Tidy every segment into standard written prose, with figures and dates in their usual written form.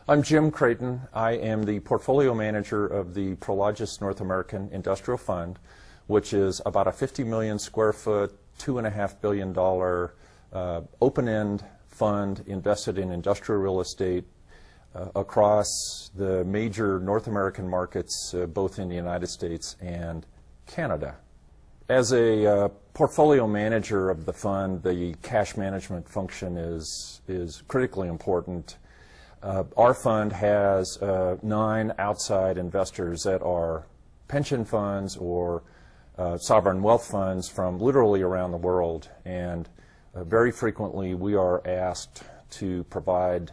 I'm Jim Creighton. I am the portfolio manager of the Prologis North American Industrial Fund, which is about a 50 million square foot, $2.5 billion open-end fund invested in industrial real estate across the major North American markets, both in the United States and Canada. As a portfolio manager of the fund, the cash management function is critically important. Our fund has 9 outside investors that are pension funds or sovereign wealth funds from literally around the world, and very frequently we are asked to provide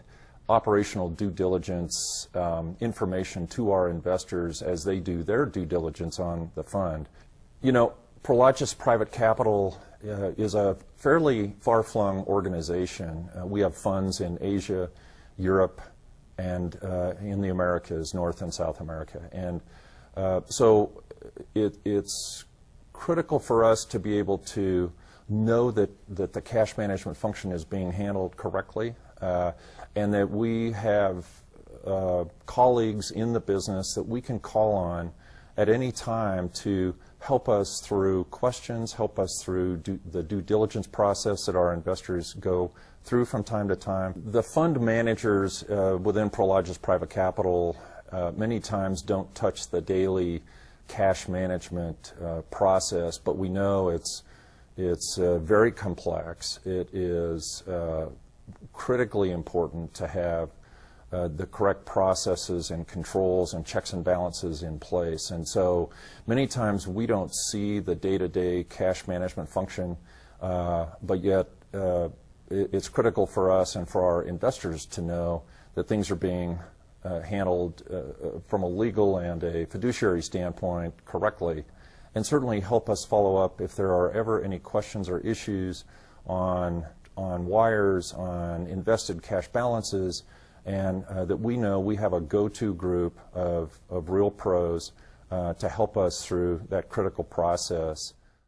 operational due diligence information to our investors as they do their due diligence on the fund. You know, Prologis Private Capital is a fairly far-flung organization. We have funds in Asia, Europe, and in the Americas, North and South America. And so it's critical for us to be able to know that the cash management function is being handled correctly, and that we have colleagues in the business that we can call on at any time to help us through questions, help us through the due diligence process that our investors go through from time to time. The fund managers within Prologis Private Capital many times don't touch the daily cash management process, but we know it's very complex. It is critically important to have the correct processes and controls and checks and balances in place. And so many times we don't see the day-to-day cash management function, but yet it's critical for us and for our investors to know that things are being handled from a legal and a fiduciary standpoint correctly, and certainly help us follow up if there are ever any questions or issues on wires, on invested cash balances, and that we know we have a go-to group of real pros to help us through that critical process.